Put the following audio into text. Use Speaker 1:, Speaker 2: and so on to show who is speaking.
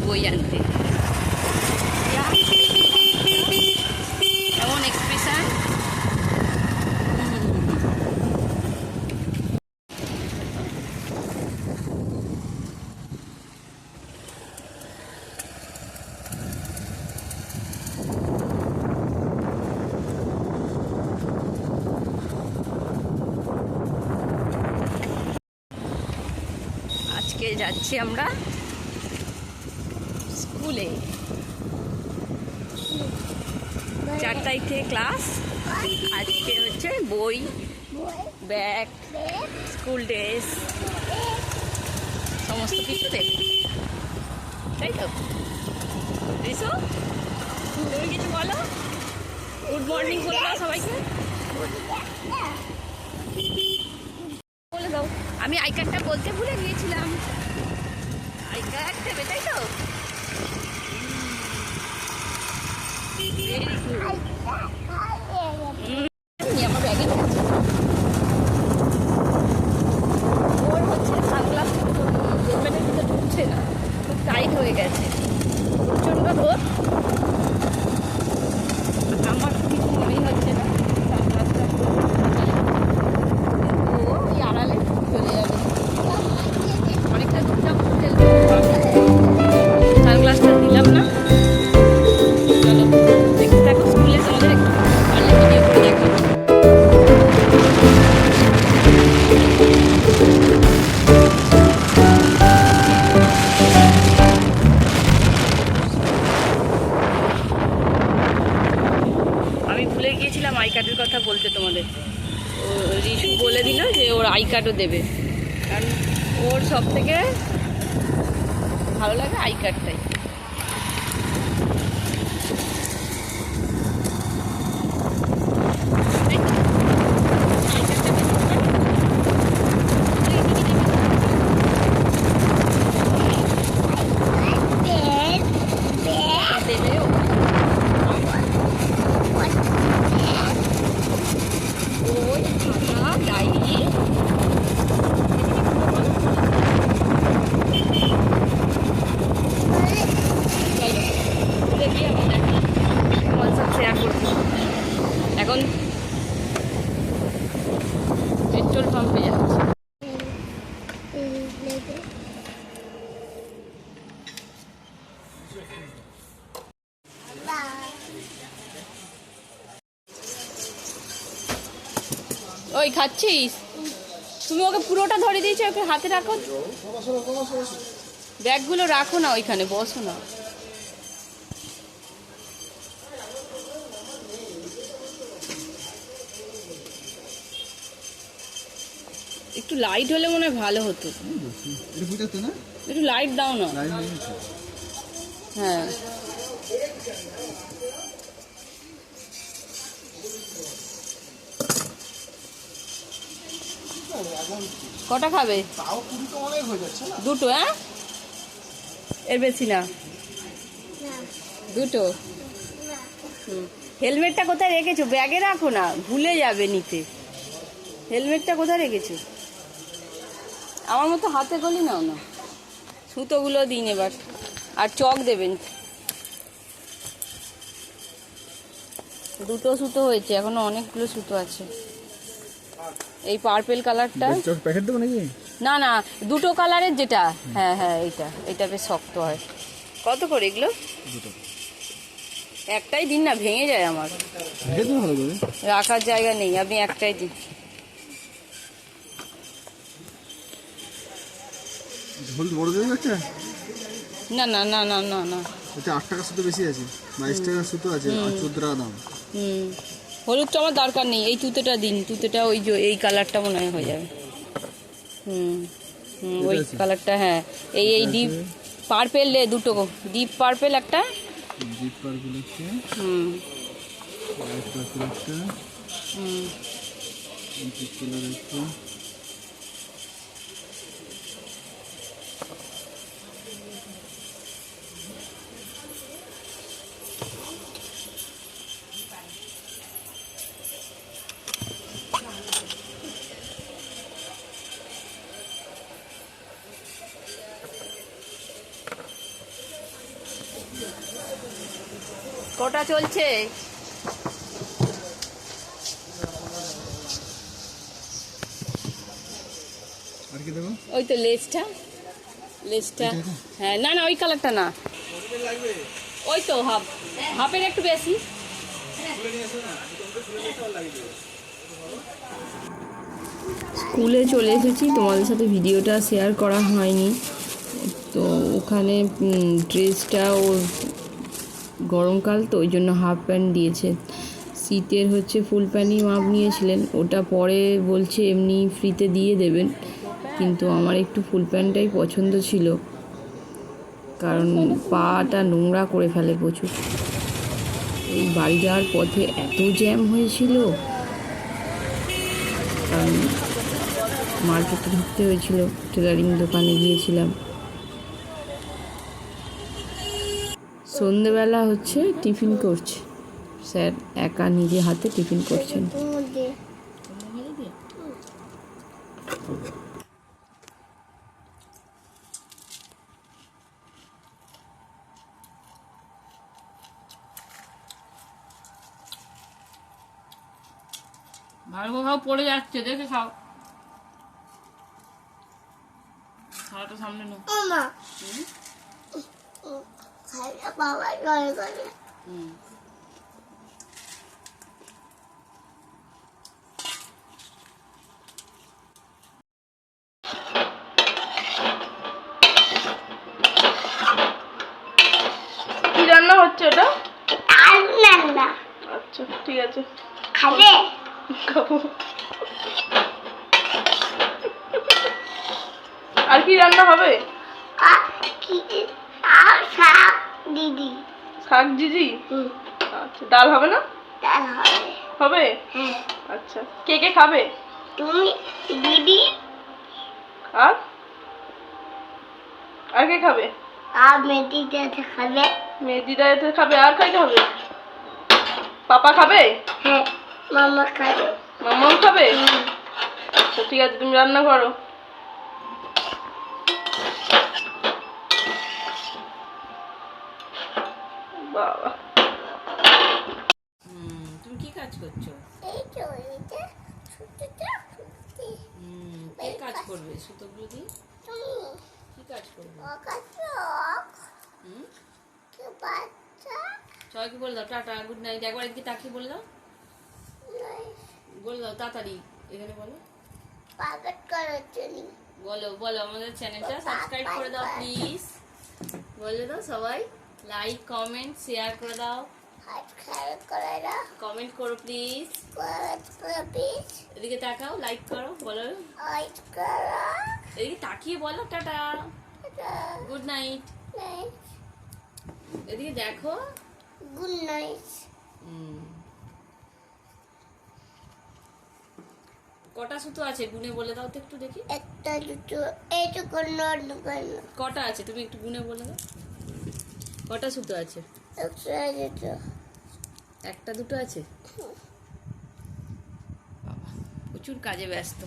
Speaker 1: বই আনতে। এমন এক্সপ্রেশন। আজকে যাচ্ছি আমরা স্কুলে, 4 তারিখ থেকে ক্লাস। আজকে হচ্ছে বই, ব্যাগ, স্কুল ড্রেস সমস্ত কিছু দেখি, তাই তো? রিসো, তুমি কিছু বলো, গুড মর্নিং বলে দাও সবাইকে, বলে দাও। আমি আই কার্ডটা বলতে ভুলে গিয়েছিলাম। আই কার্ড দেবে, তাই তো? Very good. আমার ব্যাগে ওর হচ্ছে সানগ্লাস হেলমেটের ভিতরে ঢুকছে না, খুব টাইট হয়ে গেছে, প্রচণ্ড রোদ। আমার কিছু মনেই হচ্ছে না সানগ্লাসটা, কিন্তু ওই আড়ালে চলে যাবে, অনেকটা দূর যাবো। সানগ্লাসটা দিলাম না। চলো দেখতে থাকো, স্কুলে তোমাদের একটু পারলে ভিডিও করে দেখো। আমি ভুলে গিয়েছিলাম আই কার্ডের কথা বলতে তোমাদের। ও রিশু বলে দিল যে ওর আই কার্ডও দেবে, কারণ ওর সব থেকে ভালো লাগে আই কার্ডটাই। এখন পেট্রোল পাম্পে যাচ্ছে। ওই খাচ্ছিস? তুমি ওকে পুরোটা ধরে দিয়েছো, ওকে হাতে রাখো, ব্যাগগুলো রাখো না ওইখানে, বসো না। একটু লাইট হলে মনে হয় ভালো হতো, একটু লাইট দাও না। হ্যাঁ কটা খাবে? দুটো? হ্যাঁ, এর বেশি না, দুটো। হেলমেটটা কোথায় রেখেছো? ব্যাগে রাখো না, ভুলে যাবে নিতে। হেলমেটটা কোথায় রেখেছো? আমার মতো হাতে গলি নাও না। সুতোগুলো দিন এবার, আর চক দেবেন। দুটো সুতো হয়েছে, এখনো অনেকগুলো সুতো আছে। এই পার্পেল কালারটা প্যাকেট দেবো নাকি? না না, দুটো কালারের যেটা। হ্যাঁ হ্যাঁ, এইটা বেশ শক্ত হয়। কত করে এগুলো? একটাই দিন না, ভেঙে যায় আমার, রাখার জায়গা নেই। আপনি একটাই দিন। না না না না না না,
Speaker 2: এটা 8 টাকা সুতো বেশি আছে, 22 টাকা সুতো আছে, আর 14 টাকা দাম।
Speaker 1: হলুদ তো আমার দরকার নেই, এই তুতেটা দিন। তুতেটা ওই যে এই কালারটা মনে হয় হয়ে যাবে। ওই কালারটা। হ্যাঁ, এই ডিপ পার্পেল দুটো, ডিপ পার্পেল একটা,
Speaker 2: ডিপ পার্পেল একটা, লাইট পার্পেল একটা, পিঙ্ক কালার একটা।
Speaker 1: ওটা চলছে।
Speaker 2: আর কি দেবো?
Speaker 1: ওই তো লেজটা। হ্যাঁ, না না ওই কালারটা না, ওই তো হাফের একটু বেশি। স্কুলে চলে এসেছি, তোমাদের সাথে ভিডিওটা শেয়ার করা হয়নি। তো ওখানে ড্রেসটা ওর গরমকাল তো ওই জন্য হাফ প্যান্ট দিয়েছে। শীতের হচ্ছে ফুল প্যান্টই মাপ নিয়েছিলেন, ওটা পরে বলছে এমনি ফ্রিতে দিয়ে দেবেন, কিন্তু আমার একটু ফুল প্যান্টটাই পছন্দ ছিল, কারণ পাটা নোংরা করে ফেলে প্রচুর। এই বাড়ি যাওয়ার পথে এত জ্যাম হয়েছিল, কারণ মার্কেটে ঢুকতে হয়েছিল, টেলারিং দোকানে গিয়েছিলাম। সন্ধেবেলা হচ্ছে টিফিন করছে স্যার, একা নিজে হাতে টিফিন করছেন। ভালো খাও, পড়ে যাচ্ছে, দেখে খাও। খাওয়াটা সামনে নাও। কি রান্না হচ্ছে ওটা? আচ্ছা ঠিক আছে,
Speaker 3: খাবে?
Speaker 1: খাবো। আর কি রান্না হবে?
Speaker 3: শাক দিদি।
Speaker 1: শাক জিজি? আচ্ছা, ডাল হবে না?
Speaker 3: ডাল হবে।
Speaker 1: হবে?
Speaker 3: হ্যাঁ।
Speaker 1: আচ্ছা, কে কে খাবে?
Speaker 3: তুমি, দিদি
Speaker 1: আর আর কে খাবে?
Speaker 3: আর মেয়েটিতে খাবে।
Speaker 1: মেহেদিদা এতে খাবে, আর খাইতে হবে? পাপা খাবে?
Speaker 3: হ্যাঁ, মামা খাবে।
Speaker 1: মামাও খাবে? আচ্ছা ঠিক আছে, তুমি রান্না করো। বাবা, তুমি কি কাজ করছো?
Speaker 3: এই তো এটা ছোটটা ফুটি।
Speaker 1: কি কাজ করবে সুতোগুলো দিয়ে?
Speaker 3: তুমি
Speaker 1: কি কাজ করবে?
Speaker 3: ওকাচক কে বাচ্চা
Speaker 1: সবাইকে বলে দাও টাটা, গুড নাইট। একবার এদিকে তাকিয়ে বলে দাও, বলে দাও তাড়াতাড়ি, এখানে বলো।
Speaker 3: পাগট করার জন্য
Speaker 1: বলো বলো, আমাদের চ্যানেলটা সাবস্ক্রাইব করে দাও প্লিজ, বলে দাও সবাই। লাইক কমেন্ট শেয়ার করে দাও,
Speaker 3: হাত খারাপ করে না,
Speaker 1: কমেন্ট করো প্লিজ।
Speaker 3: করে পিস
Speaker 1: এদিকে তাকাও, লাইক করো, বলো।
Speaker 3: আইট করা
Speaker 1: এদিকে তাকিয়ে বলো টাটা, গুড নাইট। এদিকে দেখো,
Speaker 3: গুড নাইট।
Speaker 1: কটা সুতো আছে গুনে বলে দাও তো একটু দেখি।
Speaker 3: একটা দুটো এইটু করলো
Speaker 1: কটা আছে তুমি একটু গুনে বলে দাও, কটা সুতো আছে?
Speaker 3: একটা দুটো
Speaker 1: একটা দুটো আছে? বাবা, প্রচুর কাজে ব্যস্ত।